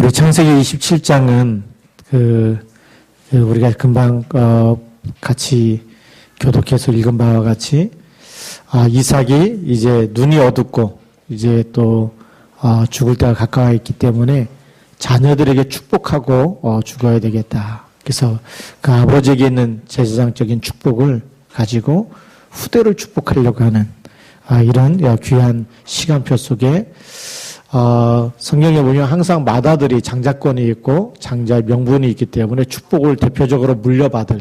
우리 창세기 27장은 우리가 금방 같이 교독해서 읽은 바와 같이 이삭이 이제 눈이 어둡고 이제 또 죽을 때가 가까워 있기 때문에 자녀들에게 축복하고 죽어야 되겠다. 그래서 그 아버지에게 있는 제사장적인 축복을 가지고 후대를 축복하려고 하는 이런 귀한 시간표 속에 성경에 보면 항상 맏아들이 장자권이 있고 장자의 명분이 있기 때문에 축복을 대표적으로 물려받을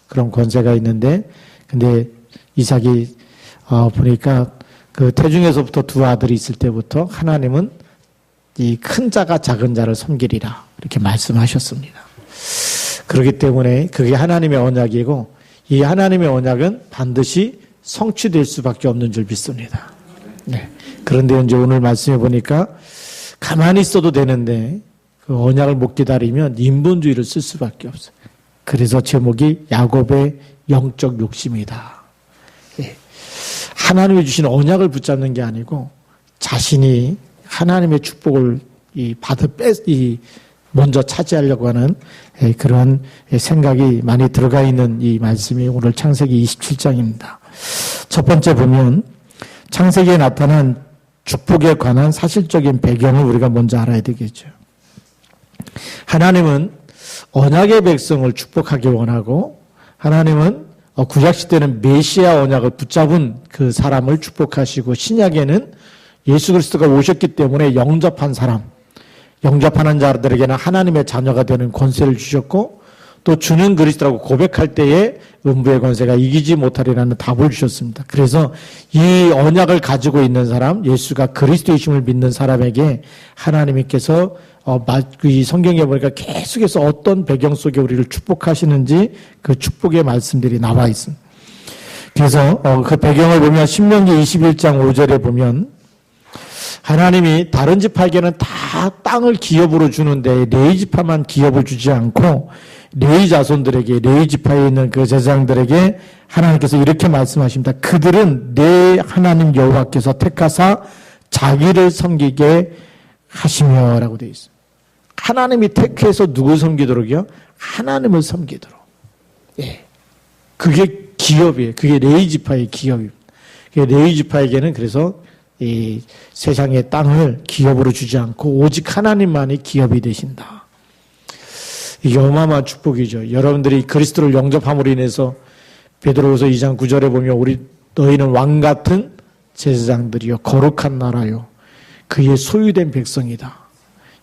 그런 권세가 있는데, 근데 이삭이 보니까 그 태중에서부터 두 아들이 있을 때부터 하나님은 이 큰 자가 작은 자를 섬기리라 이렇게 말씀하셨습니다. 그렇기 때문에 그게 하나님의 언약이고, 이 하나님의 언약은 반드시 성취될 수밖에 없는 줄 믿습니다. 네. 그런데 이제 오늘 말씀해 보니까 가만히 있어도 되는데 그 언약을 못 기다리면 인본주의를 쓸 수밖에 없어요. 그래서 제목이 야곱의 영적 욕심이다. 예. 하나님이 주신 언약을 붙잡는 게 아니고 자신이 하나님의 축복을 먼저 차지하려고 하는 그런 생각이 많이 들어가 있는 이 말씀이 오늘 창세기 27장입니다. 첫 번째 보면 창세기에 나타난 축복에 관한 사실적인 배경을 우리가 먼저 알아야 되겠죠. 하나님은 언약의 백성을 축복하기 원하고, 하나님은 구약시대는 메시아 언약을 붙잡은 그 사람을 축복하시고, 신약에는 예수 그리스도가 오셨기 때문에 영접한 사람, 영접하는 자들에게는 하나님의 자녀가 되는 권세를 주셨고, 또 주는 그리스도라고 고백할 때에 음부의 권세가 이기지 못하리라는 답을 주셨습니다. 그래서 이 언약을 가지고 있는 사람, 예수가 그리스도이심을 믿는 사람에게 하나님께서 이 성경에 보니까 계속해서 어떤 배경 속에 우리를 축복하시는지 그 축복의 말씀들이 나와 있습니다. 그래서 그 배경을 보면 신명기 21장 5절에 보면 하나님이 다른 지파에게는 다 땅을 기업으로 주는데 레위 지파만 기업을 주지 않고 레위 자손들에게, 레위 지파에 있는 그 제사장들에게 하나님께서 이렇게 말씀하십니다. 그들은 내 하나님 여호와께서 택하사 자기를 섬기게 하시며 라고 되어 있습니다. 하나님이 택해서 누구 섬기도록이요? 하나님을 섬기도록. 예. 그게 기업이에요. 그게 레위 지파의 기업입니다. 레위 지파에게는 그래서 이 세상의 땅을 기업으로 주지 않고 오직 하나님만이 기업이 되신다. 이게 어마어마한 축복이죠. 여러분들이 그리스도를 영접함으로 인해서 베드로후서 2장 9절에 보면 너희는 왕같은 제사장들이요 거룩한 나라요 그의 소유된 백성이다.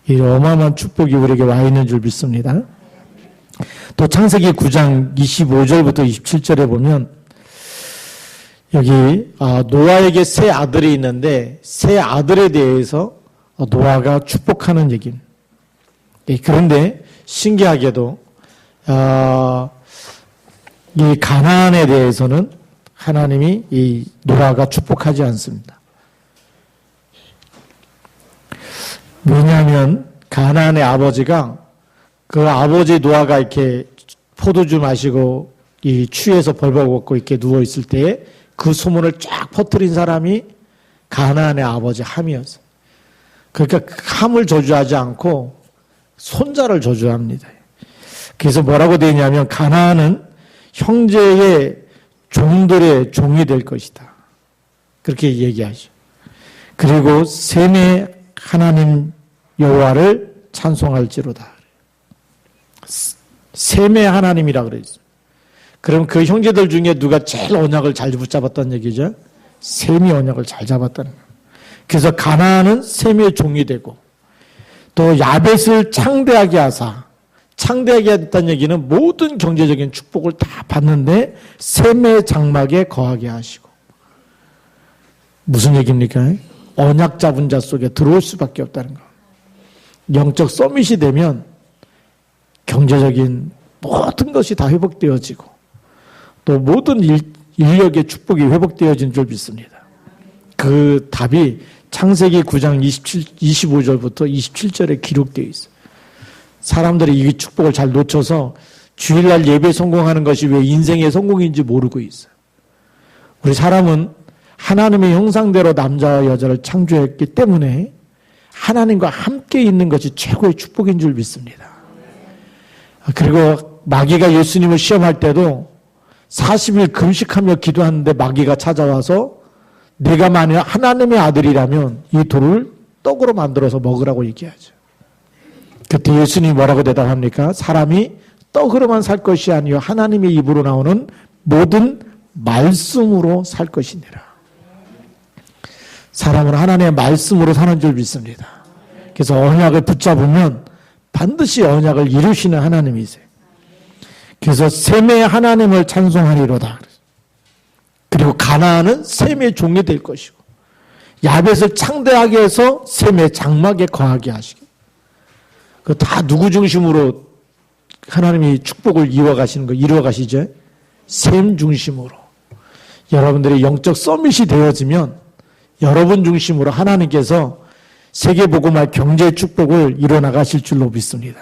이 어마어마한 축복이 우리에게 와 있는 줄 믿습니다. 또 창세기 9장 25절부터 27절에 보면 여기 노아에게 세 아들이 있는데 세 아들에 대해서 노아가 축복하는 얘기입니다. 그런데 신기하게도 이 가나안에 대해서는 하나님이 이 노아가 축복하지 않습니다. 왜냐하면 가나안의 아버지가 그 아버지 노아가 이렇게 포도주 마시고 이 추위에서 벌벌벗고 이렇게 누워 있을 때에 그 소문을 쫙 퍼뜨린 사람이 가나안의 아버지 함이었어요. 그러니까 함을 저주하지 않고 손자를 저주합니다. 그래서 뭐라고 되어 있냐면 가나안은 형제의 종들의 종이 될 것이다. 그렇게 얘기하죠. 그리고 셈의 하나님 여호와를 찬송할지로다. 셈의 하나님이라 그랬어요. 그럼 그 형제들 중에 누가 제일 언약을 잘 붙잡았다는 얘기죠? 셈이 언약을 잘 잡았다는 거예요. 그래서 가나안은 셈의 종이 되고, 또 야벳을 창대하게 하사, 창대하게 했다는 얘기는 모든 경제적인 축복을 다 받는데 셈의 장막에 거하게 하시고. 무슨 얘기입니까? 언약 잡은 자 속에 들어올 수밖에 없다는 거. 영적 서밋이 되면 경제적인 모든 것이 다 회복되어지고 또 모든 인력의 축복이 회복되어진 줄 믿습니다. 그 답이 창세기 9장 25절부터 27절에 기록되어 있어요. 사람들이 이 축복을 잘 놓쳐서 주일날 예배 성공하는 것이 왜 인생의 성공인지 모르고 있어요. 우리 사람은 하나님의 형상대로 남자와 여자를 창조했기 때문에 하나님과 함께 있는 것이 최고의 축복인 줄 믿습니다. 그리고 마귀가 예수님을 시험할 때도 40일 금식하며 기도하는데 마귀가 찾아와서 내가 만약 하나님의 아들이라면 이 돌을 떡으로 만들어서 먹으라고 얘기하죠. 그때 예수님이 뭐라고 대답합니까? 사람이 떡으로만 살 것이 아니요 하나님의 입으로 나오는 모든 말씀으로 살 것이니라. 사람은 하나님의 말씀으로 사는 줄 믿습니다. 그래서 언약을 붙잡으면 반드시 언약을 이루시는 하나님이세요. 그래서 셈의 하나님을 찬송하리로다. 그리고 가나안은 셈의 종이 될 것이고 야벳을 창대하게 해서 셈의 장막에 거하게 하시고 그 다 누구 중심으로 하나님이 축복을 이루어가시는 거 이루어가시죠? 셈 중심으로. 여러분들이 영적 서밋이 되어지면 여러분 중심으로 하나님께서 세계복음화 경제 축복을 이뤄나가실 줄로 믿습니다.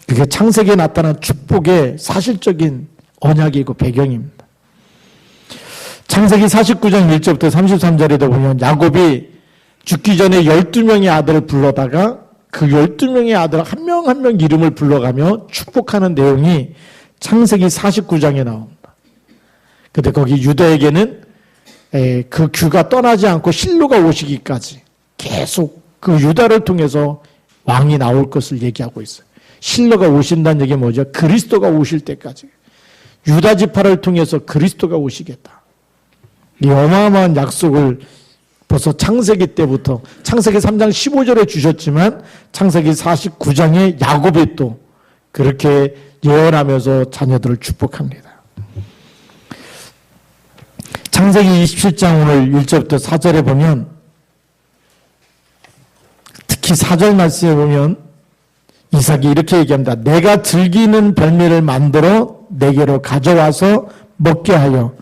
그게 창세기에 나타난 축복의 사실적인 언약이고 배경입니다. 창세기 49장 1절부터 33절에도 보면 야곱이 죽기 전에 12명의 아들을 불러다가 그 12명의 아들 한 명 한 명 이름을 불러가며 축복하는 내용이 창세기 49장에 나옵니다. 근데 거기 유다에게는 그 규가 떠나지 않고 실로가 오시기까지 계속 그 유다를 통해서 왕이 나올 것을 얘기하고 있어요. 실로가 오신다는 얘기가 뭐죠? 그리스도가 오실 때까지. 유다 지파를 통해서 그리스도가 오시겠다. 이 어마어마한 약속을 벌써 창세기 때부터 창세기 3장 15절에 주셨지만 창세기 49장에 야곱이 또 그렇게 예언하면서 자녀들을 축복합니다. 창세기 27장 오늘 1절부터 4절에 보면 특히 4절 말씀에 보면 이삭이 이렇게 얘기합니다. 내가 즐기는 별미를 만들어 내게로 가져와서 먹게 하여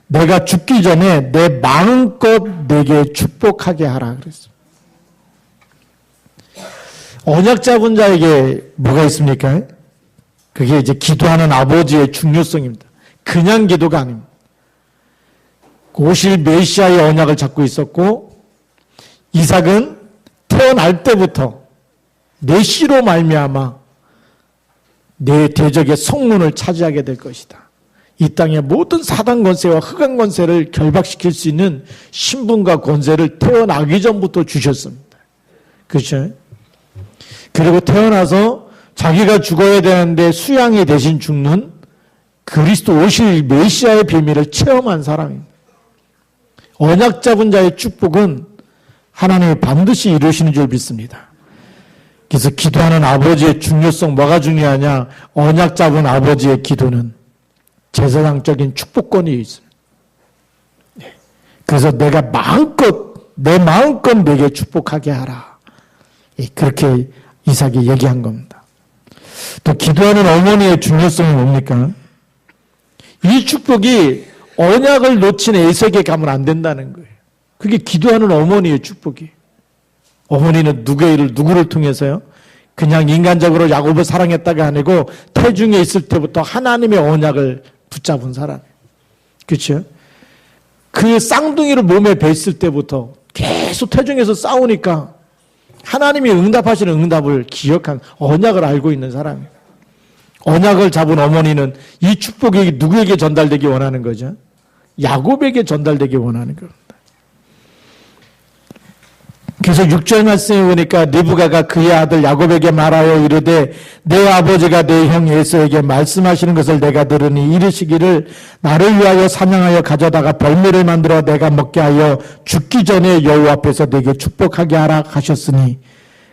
내가 죽기 전에 내 마음껏 내게 축복하게 하라 그랬어요. 언약 잡은 자에게 뭐가 있습니까? 그게 이제 기도하는 아버지의 중요성입니다. 그냥 기도가 아닙니다. 오실 메시아의 언약을 잡고 있었고 이삭은 태어날 때부터 내 씨로 말미암아 내 대적의 성문을 차지하게 될 것이다. 이 땅의 모든 사단 권세와 흑암 권세를 결박시킬 수 있는 신분과 권세를 태어나기 전부터 주셨습니다. 그렇죠? 그리고 태어나서 자기가 죽어야 되는데 수양이 대신 죽는 그리스도 오실 메시아의 비밀을 체험한 사람입니다. 언약 잡은 자의 축복은 하나님이 반드시 이루시는 줄 믿습니다. 그래서 기도하는 아버지의 중요성 뭐가 중요하냐? 언약 잡은 아버지의 기도는 제사장적인 축복권이 있습니다. 그래서 내가 내 마음껏 내게 축복하게 하라. 그렇게 이삭이 얘기한 겁니다. 또 기도하는 어머니의 중요성이 뭡니까? 이 축복이 언약을 놓친 에색에 가면 안 된다는 거예요. 그게 기도하는 어머니의 축복이에요. 어머니는 누구를 통해서요? 그냥 인간적으로 야곱을 사랑했다가 아니고 태중에 있을 때부터 하나님의 언약을 붙잡은 사람이에요. 그렇죠? 그 쌍둥이를 몸에 뱄을 때부터 계속 태중에서 싸우니까 하나님이 응답하시는 응답을 기억한 언약을 알고 있는 사람이에요. 언약을 잡은 어머니는 이 축복이 누구에게 전달되기 원하는 거죠? 야곱에게 전달되기 원하는 겁니다. 그래서 6절 말씀에 보니까 리브가가 그의 아들 야곱에게 말하여 이르되 내 아버지가 내 형 에서에게 말씀하시는 것을 내가 들으니 이르시기를 나를 위하여 사냥하여 가져다가 별미를 만들어 내가 먹게 하여 죽기 전에 여호와 앞에서 내게 축복하게 하라 하셨으니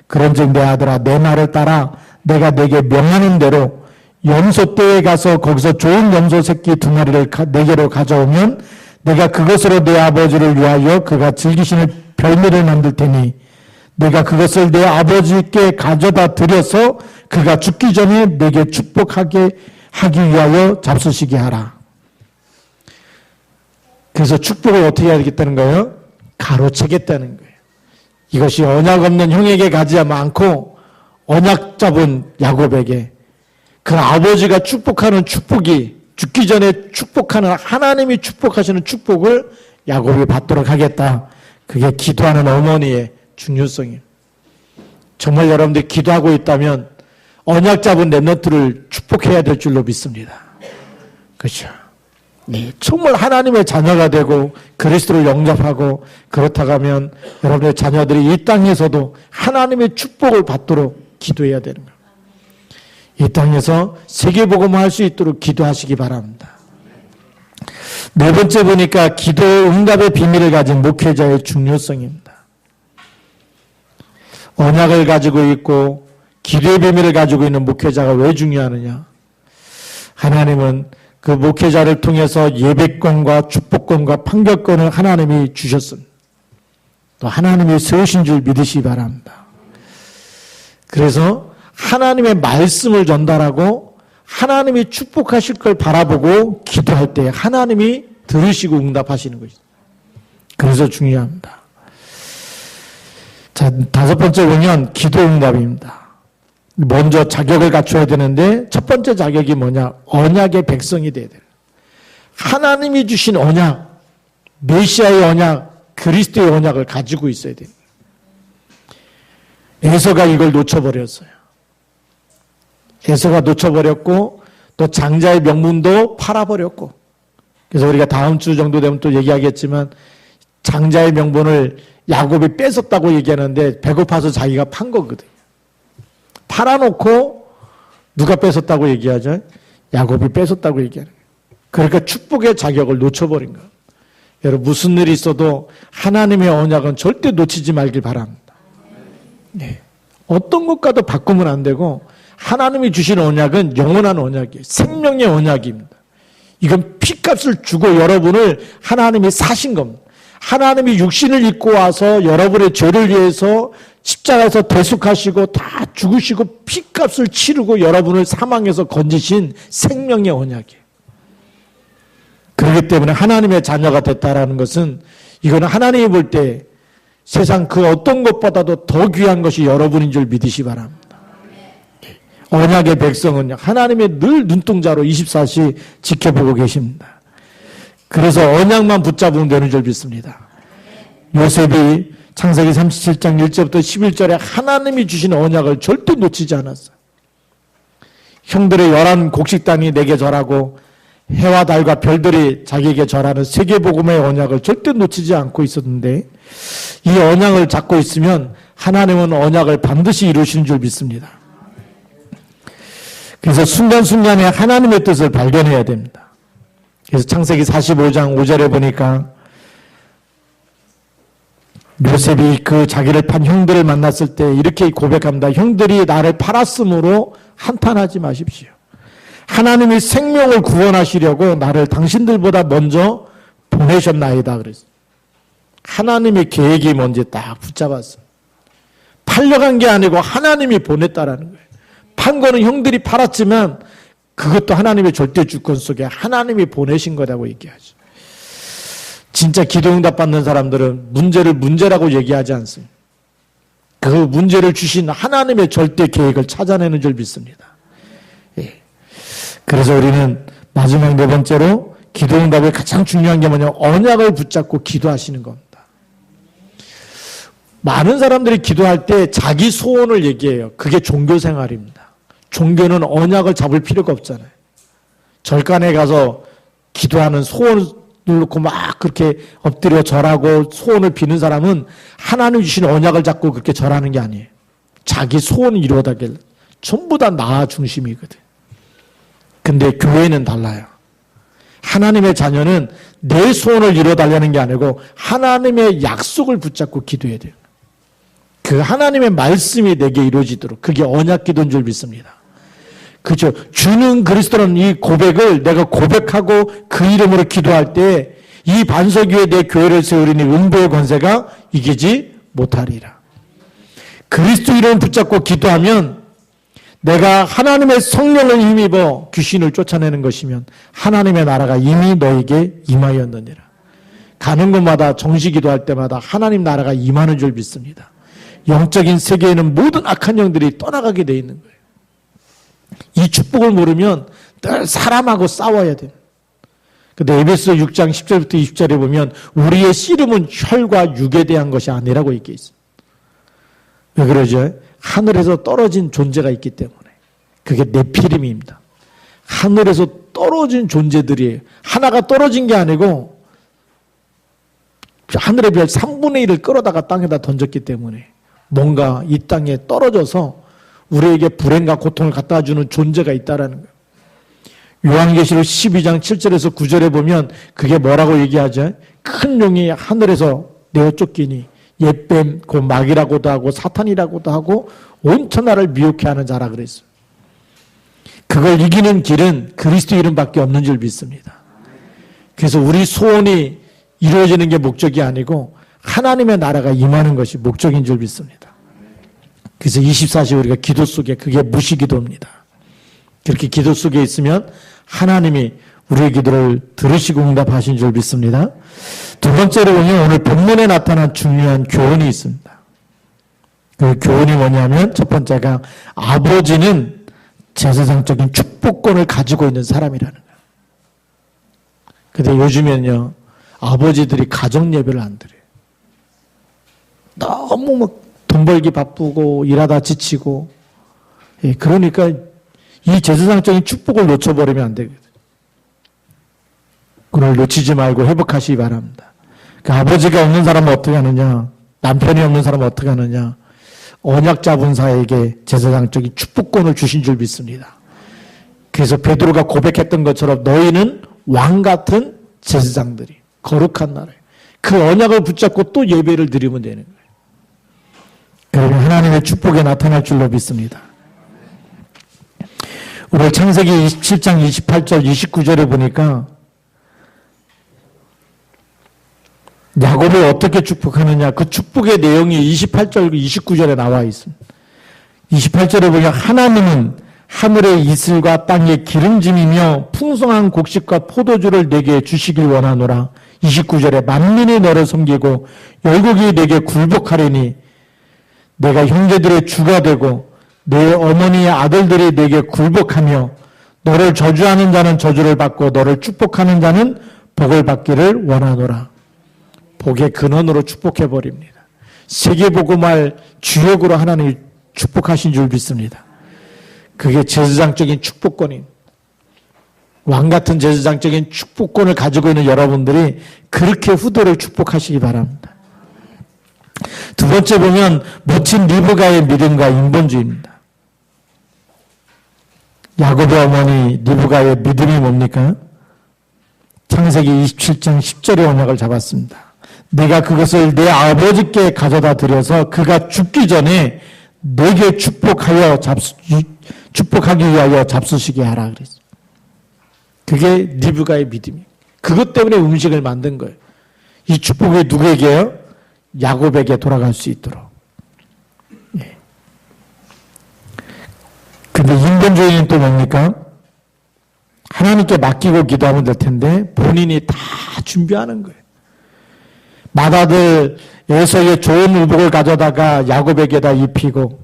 그런즉 내 아들아 내 말을 따라 내가 내게 명하는 대로 염소떼에 가서 거기서 좋은 염소 새끼 2마리를 내게로 가져오면 내가 그것으로 내 아버지를 위하여 그가 즐기시는 별미를 만들 테니 내가 그것을 내 아버지께 가져다 드려서 그가 죽기 전에 내게 축복하게 하기 위하여 잡수시게 하라. 그래서 축복을 어떻게 하겠다는 거예요? 가로채겠다는 거예요. 이것이 언약 없는 형에게 가지 않고 언약 잡은 야곱에게 그 아버지가 축복하는 축복이 죽기 전에 축복하는 하나님이 축복하시는 축복을 야곱이 받도록 하겠다. 그게 기도하는 어머니의 중요성이에요. 정말 여러분들이 기도하고 있다면 언약 잡은 렘넌트를 축복해야 될 줄로 믿습니다. 그렇죠? 네, 정말 하나님의 자녀가 되고 그리스도를 영접하고 그렇다고 하면 여러분의 자녀들이 이 땅에서도 하나님의 축복을 받도록 기도해야 되는 거예요. 이 땅에서 세계복음을 할 수 있도록 기도하시기 바랍니다. 네 번째 보니까 기도 응답의 비밀을 가진 목회자의 중요성입니다. 언약을 가지고 있고 기도의 비밀을 가지고 있는 목회자가 왜 중요하느냐? 하나님은 그 목회자를 통해서 예배권과 축복권과 판결권을 하나님이 주셨습니다. 또 하나님이 세우신 줄 믿으시기 바랍니다. 그래서 하나님의 말씀을 전달하고 하나님이 축복하실 걸 바라보고 기도할 때 하나님이 들으시고 응답하시는 것이죠. 그래서 중요합니다. 자, 다섯 번째 보면 기도 응답입니다. 먼저 자격을 갖춰야 되는데 첫 번째 자격이 뭐냐? 언약의 백성이 돼야 돼요. 하나님이 주신 언약, 메시아의 언약, 그리스도의 언약을 가지고 있어야 돼요. 에서가 이걸 놓쳐버렸어요. 에서가 놓쳐버렸고 또 장자의 명분도 팔아버렸고, 그래서 우리가 다음 주 정도 되면 또 얘기하겠지만 장자의 명분을 야곱이 뺏었다고 얘기하는데 배고파서 자기가 판 거거든요. 팔아놓고 누가 뺏었다고 얘기하죠? 야곱이 뺏었다고 얘기하는 거예요. 그러니까 축복의 자격을 놓쳐버린 거예요. 여러분 무슨 일이 있어도 하나님의 언약은 절대 놓치지 말길 바랍니다. 네. 어떤 것과도 바꾸면 안 되고 하나님이 주신 언약은 영원한 언약이에요. 생명의 언약입니다. 이건 피값을 주고 여러분을 하나님이 사신 겁니다. 하나님이 육신을 입고 와서 여러분의 죄를 위해서 십자가에서 대속하시고 다 죽으시고 피값을 치르고 여러분을 사망에서 건지신 생명의 언약이에요. 그렇기 때문에 하나님의 자녀가 됐다라는 것은 이거는 하나님이 볼 때 세상 그 어떤 것보다도 더 귀한 것이 여러분인 줄 믿으시 바랍니다. 언약의 백성은 하나님의 늘 눈동자로 24시 지켜보고 계십니다. 그래서 언약만 붙잡으면 되는 줄 믿습니다. 요셉이 창세기 37장 1절부터 11절에 하나님이 주신 언약을 절대 놓치지 않았어요. 형들의 11곡식단이 내게 절하고 해와 달과 별들이 자기에게 절하는 세계복음의 언약을 절대 놓치지 않고 있었는데 이 언약을 잡고 있으면 하나님은 언약을 반드시 이루시는 줄 믿습니다. 그래서 순간순간에 하나님의 뜻을 발견해야 됩니다. 그래서 창세기 45장 5절에 보니까 요셉이 그 자기를 판 형들을 만났을 때 이렇게 고백합니다. 형들이 나를 팔았으므로 한탄하지 마십시오. 하나님이 생명을 구원하시려고 나를 당신들보다 먼저 보내셨나이다 그랬어요. 하나님의 계획이 뭔지 딱 붙잡았어요. 팔려간 게 아니고 하나님이 보냈다라는 거예요. 판 거는 형들이 팔았지만 그것도 하나님의 절대 주권 속에 하나님이 보내신 거라고 얘기하죠. 진짜 기도응답 받는 사람들은 문제를 문제라고 얘기하지 않습니다. 그 문제를 주신 하나님의 절대 계획을 찾아내는 줄 믿습니다. 예. 그래서 우리는 마지막 네 번째로 기도응답의 가장 중요한 게 뭐냐면 언약을 붙잡고 기도하시는 겁니다. 많은 사람들이 기도할 때 자기 소원을 얘기해요. 그게 종교생활입니다. 종교는 언약을 잡을 필요가 없잖아요. 절간에 가서 기도하는 소원을 놓고 막 그렇게 엎드려 절하고 소원을 비는 사람은 하나님 주신 언약을 잡고 그렇게 절하는 게 아니에요. 자기 소원을 이루어다길 전부 다 나 중심이거든. 근데 교회는 달라요. 하나님의 자녀는 내 소원을 이루어달라는 게 아니고 하나님의 약속을 붙잡고 기도해야 돼요. 그 하나님의 말씀이 내게 이루어지도록 그게 언약 기도인 줄 믿습니다. 그렇죠. 주는 그리스도라는 이 고백을 내가 고백하고 그 이름으로 기도할 때 이 반석 위에 내 교회를 세우리니 음부의 권세가 이기지 못하리라. 그리스도 이름을 붙잡고 기도하면 내가 하나님의 성령을 힘입어 귀신을 쫓아내는 것이면 하나님의 나라가 이미 너에게 임하였느니라. 가는 곳마다 정시 기도할 때마다 하나님 나라가 임하는 줄 믿습니다. 영적인 세계에는 모든 악한 영들이 떠나가게 돼 있는 거예요. 이 축복을 모르면 늘 사람하고 싸워야 돼요. 근데 에베소 6장 10절부터 20절에 보면 우리의 씨름은 혈과 육에 대한 것이 아니라고 얘기해 있어요. 왜 그러죠? 하늘에서 떨어진 존재가 있기 때문에. 그게 네피림입니다. 하늘에서 떨어진 존재들이에요. 하나가 떨어진 게 아니고 하늘의 별 3분의 1을 끌어다가 땅에다 던졌기 때문에 뭔가 이 땅에 떨어져서 우리에게 불행과 고통을 갖다 주는 존재가 있다라는 거예요. 요한계시록 12장 7절에서 9절에 보면 그게 뭐라고 얘기하죠? 큰 용이 하늘에서 내어 쫓기니 옛뱀, 그 마귀라고도 하고 사탄이라고도 하고 온 천하를 미혹해 하는 자라 그랬어요. 그걸 이기는 길은 그리스도 이름밖에 없는 줄 믿습니다. 그래서 우리 소원이 이루어지는 게 목적이 아니고 하나님의 나라가 임하는 것이 목적인 줄 믿습니다. 그래서 24시 우리가 기도 속에 그게 무시기도입니다. 그렇게 기도 속에 있으면 하나님이 우리의 기도를 들으시고 응답하신 줄 믿습니다. 두 번째로 보면 오늘 본문에 나타난 중요한 교훈이 있습니다. 그 교훈이 뭐냐면 첫 번째가 아버지는 제사장적인 축복권을 가지고 있는 사람이라는 거예요. 근데 요즘에는요, 아버지들이 가정 예배를 안 드려요. 너무 막 돈 벌기 바쁘고 일하다 지치고, 그러니까 이 제사장적인 축복을 놓쳐버리면 안 되거든요. 그걸 놓치지 말고 회복하시기 바랍니다. 그러니까 아버지가 없는 사람은 어떻게 하느냐, 남편이 없는 사람은 어떻게 하느냐, 언약자분사에게 제사장적인 축복권을 주신 줄 믿습니다. 그래서 베드로가 고백했던 것처럼 너희는 왕 같은 제사장들이 거룩한 나라예요. 그 언약을 붙잡고 또 예배를 드리면 되는 거예요. 그러면 하나님의 축복에 나타날 줄로 믿습니다. 우리 창세기 27장 28절 29절에 보니까 야곱을 어떻게 축복하느냐, 그 축복의 내용이 28절 29절에 나와 있습니다. 28절에 보면 하나님은 하늘의 이슬과 땅의 기름짐이며 풍성한 곡식과 포도주를 내게 주시길 원하노라. 29절에 만민이 너를 섬기고 열국이 내게 굴복하리니 내가 형제들의 주가 되고 내 어머니의 아들들이 내게 굴복하며 너를 저주하는 자는 저주를 받고 너를 축복하는 자는 복을 받기를 원하노라. 복의 근원으로 축복해버립니다. 세계복음할 주역으로 하나님이 축복하신 줄 믿습니다. 그게 제사장적인 축복권입니다. 왕같은 제사장적인 축복권을 가지고 있는 여러분들이 그렇게 후대를 축복하시기 바랍니다. 두 번째 보면 멋진 리브가의 믿음과 인본주의입니다. 야곱의 어머니 리브가의 믿음이 뭡니까? 창세기 27장 10절의 언약을 잡았습니다. 내가 그것을 내 아버지께 가져다 드려서 그가 죽기 전에 내게 축복하기 위하여 잡수시게 하라 그랬어요. 그게 리브가의 믿음이에요. 그것 때문에 음식을 만든 거예요. 이 축복이 누구에게요? 야곱에게 돌아갈 수 있도록. 예. 근데 인본주의는 또 뭡니까? 하나님께 맡기고 기도하면 될 텐데 본인이 다 준비하는 거예요. 맏아들 에서의 좋은 의복을 가져다가 야곱에게다 입히고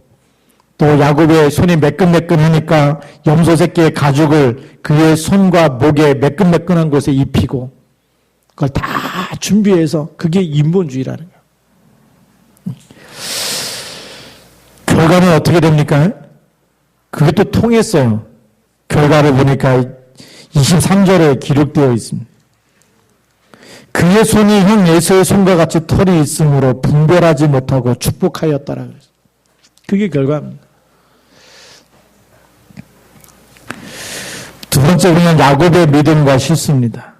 또 야곱의 손이 매끈매끈하니까 염소 새끼의 가죽을 그의 손과 목에 매끈매끈한 곳에 입히고 그걸 다 준비해서 그게 인본주의라는 거예요. 결과는 어떻게 됩니까? 그게 또 통했어요. 결과를 보니까 23절에 기록되어 있습니다. 그의 손이 형 에서의 손과 같이 털이 있으므로 분별하지 못하고 축복하였다라 그랬어요. 그게 결과입니다. 두 번째 보면 야곱의 믿음과 실수입니다.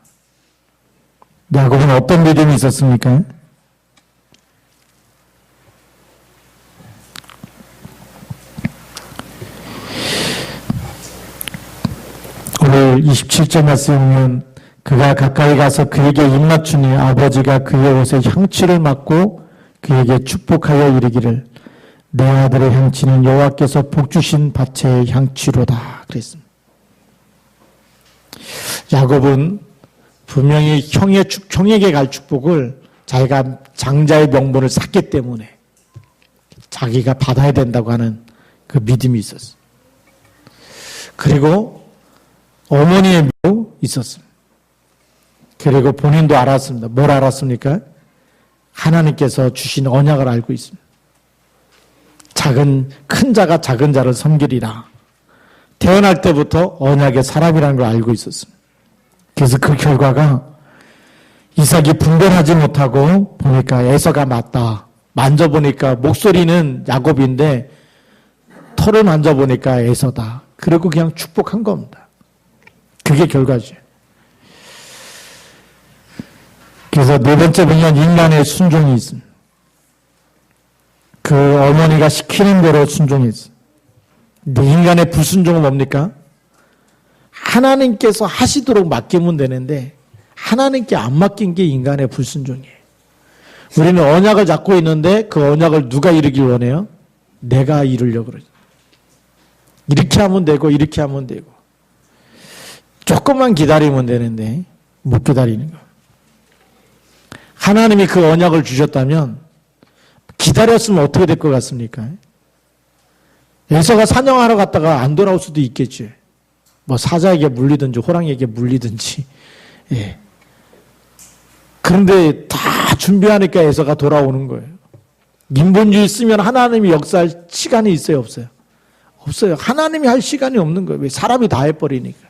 야곱은 어떤 믿음이 있었습니까? 오늘 27절 말씀에 보면 그가 가까이 가서 그에게 입맞추니 아버지가 그의 옷에 향취를 맡고 그에게 축복하여 이르기를 내 아들의 향취는 여호와께서 복주신 밭의 향취로다 그랬습니다. 야곱은 분명히 형에게 갈 축복을 자기가 장자의 명분을 샀기 때문에 자기가 받아야 된다고 하는 그 믿음이 있었어요. 그리고 어머니의 믿음도 있었습니다. 그리고 본인도 알았습니다. 뭘 알았습니까? 하나님께서 주신 언약을 알고 있습니다. 큰 자가 작은 자를 섬기리라. 태어날 때부터 언약의 사람이라는 걸 알고 있었습니다. 그래서 그 결과가 이삭이 분별하지 못하고 보니까 에서가 맞다. 만져보니까 목소리는 야곱인데 털을 만져보니까 에서다. 그리고 그냥 축복한 겁니다. 그게 결과죠. 그래서 네 번째 보면 인간의 순종이 있습니다. 그 어머니가 시키는 대로 순종이 있습니다. 근데 인간의 불순종은 뭡니까? 하나님께서 하시도록 맡기면 되는데 하나님께 안 맡긴 게 인간의 불순종이에요. 우리는 언약을 잡고 있는데 그 언약을 누가 이루길 원해요? 내가 이루려고 그러죠. 이렇게 하면 되고 이렇게 하면 되고 조금만 기다리면 되는데 못 기다리는 거예요. 하나님이 그 언약을 주셨다면 기다렸으면 어떻게 될 것 같습니까? 에서가 사냥하러 갔다가 안 돌아올 수도 있겠지. 뭐 사자에게 물리든지 호랑이에게 물리든지. 예. 그런데 다 준비하니까 에서가 돌아오는 거예요. 인본주의 쓰면 하나님이 역사할 시간이 있어요, 없어요? 없어요. 하나님이 할 시간이 없는 거예요. 왜? 사람이 다 해버리니까.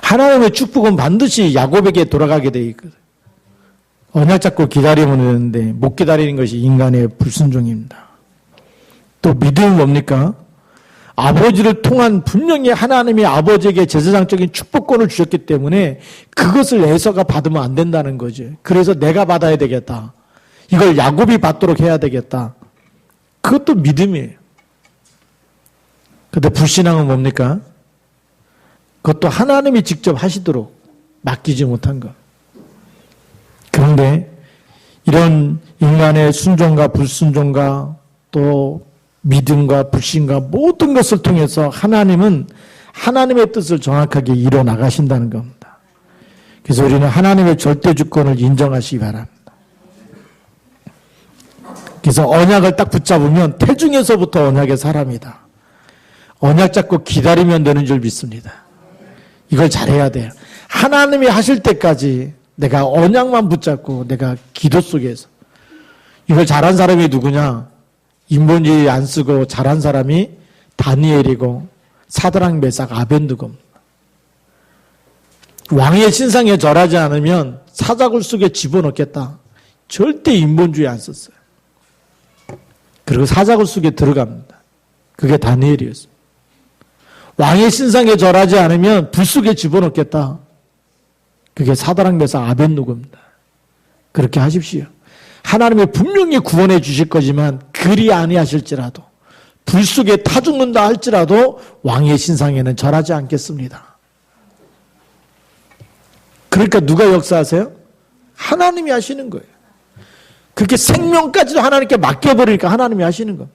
하나님의 축복은 반드시 야곱에게 돌아가게 돼 있거든. 언약 잡고 기다리면 되는데 못 기다리는 것이 인간의 불순종입니다. 또 믿음은 뭡니까? 아버지를 통한 분명히 하나님이 아버지에게 제사장적인 축복권을 주셨기 때문에 그것을 에서가 받으면 안 된다는 거죠. 그래서 내가 받아야 되겠다. 이걸 야곱이 받도록 해야 되겠다. 그것도 믿음이에요. 그런데 불신앙은 뭡니까? 그것도 하나님이 직접 하시도록 맡기지 못한 것. 그런데 이런 인간의 순종과 불순종과 또 믿음과 불신과 모든 것을 통해서 하나님은 하나님의 뜻을 정확하게 이뤄 나가신다는 겁니다. 그래서 우리는 하나님의 절대 주권을 인정하시기 바랍니다. 그래서 언약을 딱 붙잡으면 태중에서부터 언약의 사람이다. 언약 잡고 기다리면 되는 줄 믿습니다. 이걸 잘해야 돼요. 하나님이 하실 때까지 내가 언약만 붙잡고 내가 기도 속에서 이걸 잘한 사람이 누구냐? 인본주의 안 쓰고 잘한 사람이 다니엘이고 사드락 메삭 아벤느고입니다. 왕의 신상에 절하지 않으면 사자굴 속에 집어넣겠다. 절대 인본주의 안 썼어요. 그리고 사자굴 속에 들어갑니다. 그게 다니엘이었어요. 왕의 신상에 절하지 않으면 불 속에 집어넣겠다. 그게 사드락 메삭 아벤느고입니다. 그렇게 하십시오. 하나님이 분명히 구원해 주실 거지만 그리 아니하실지라도 불 속에 타 죽는다 할지라도 왕의 신상에는 절하지 않겠습니다. 그러니까 누가 역사하세요? 하나님이 하시는 거예요. 그렇게 생명까지도 하나님께 맡겨버리니까 하나님이 하시는 거예요.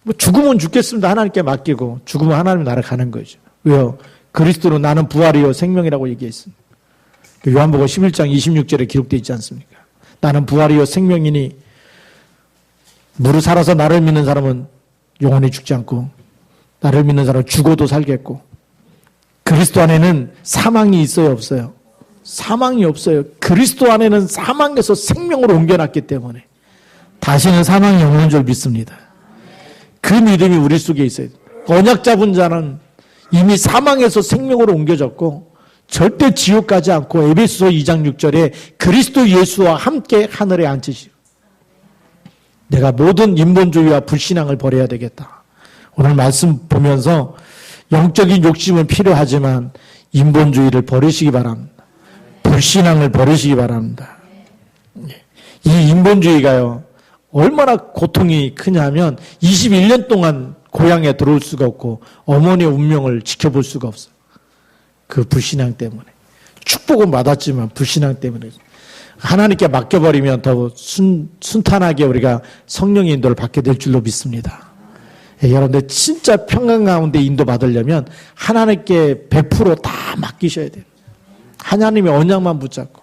뭐 죽으면 죽겠습니다. 하나님께 맡기고 죽으면 하나님 나라 가는 거죠. 왜요? 그리스도로 나는 부활이요 생명이라고 얘기했습니다. 요한복음 11장 26절에 기록되어 있지 않습니까? 나는 부활이요 생명이니 무릇 살아서 나를 믿는 사람은 영원히 죽지 않고 나를 믿는 사람은 죽어도 살겠고 그리스도 안에는 사망이 있어요 없어요? 사망이 없어요. 그리스도 안에는 사망에서 생명으로 옮겨놨기 때문에 다시는 사망이 없는 줄 믿습니다. 그 믿음이 우리 속에 있어요. 언약 잡은 자는 이미 사망에서 생명으로 옮겨졌고 절대 지옥 가지 않고 에베소서 2장 6절에 그리스도 예수와 함께 하늘에 앉으시고 내가 모든 인본주의와 불신앙을 버려야 되겠다. 오늘 말씀 보면서 영적인 욕심은 필요하지만 인본주의를 버리시기 바랍니다. 불신앙을 버리시기 바랍니다. 이 인본주의가요 얼마나 고통이 크냐면 21년 동안 고향에 들어올 수가 없고 어머니의 운명을 지켜볼 수가 없어요. 그 불신앙 때문에. 축복은 받았지만 불신앙 때문에. 하나님께 맡겨버리면 더 순탄하게 우리가 성령의 인도를 받게 될 줄로 믿습니다. 예, 여러분들 진짜 평강 가운데 인도 받으려면 하나님께 100% 다 맡기셔야 돼요. 하나님의 언약만 붙잡고.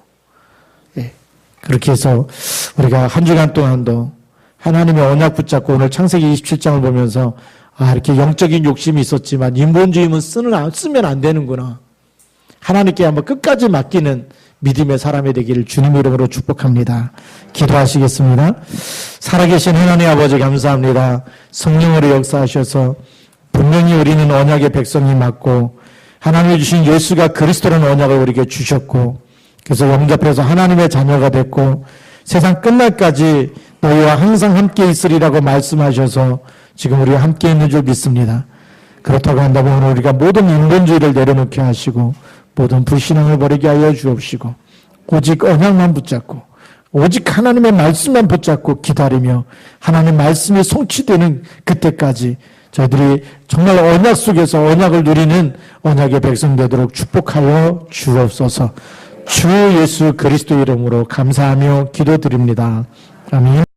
예, 그렇게 해서 우리가 한 주간 동안도 하나님의 언약 붙잡고 오늘 창세기 27장을 보면서 이렇게 영적인 욕심이 있었지만 인본주의는 쓰면 안 되는구나. 하나님께 한번 끝까지 맡기는 믿음의 사람이 되기를 주님 이름으로 축복합니다. 기도하시겠습니다. 살아계신 하나님 아버지 감사합니다. 성령으로 역사하셔서 분명히 우리는 언약의 백성이 맞고 하나님이 주신 예수가 그리스도라는 언약을 우리에게 주셨고 그래서 영접해서 하나님의 자녀가 됐고 세상 끝날까지 너희와 항상 함께 있으리라고 말씀하셔서 지금 우리와 함께 있는 줄 믿습니다. 그렇다고 한다면 오늘 우리가 모든 인본주의를 내려놓게 하시고 모든 불신앙을 버리게 하여 주옵시고 오직 언약만 붙잡고 오직 하나님의 말씀만 붙잡고 기다리며 하나님의 말씀이 성취되는 그때까지 저희들이 정말 언약 속에서 언약을 누리는 언약의 백성 되도록 축복하여 주옵소서. 주 예수 그리스도 이름으로 감사하며 기도드립니다. 아멘.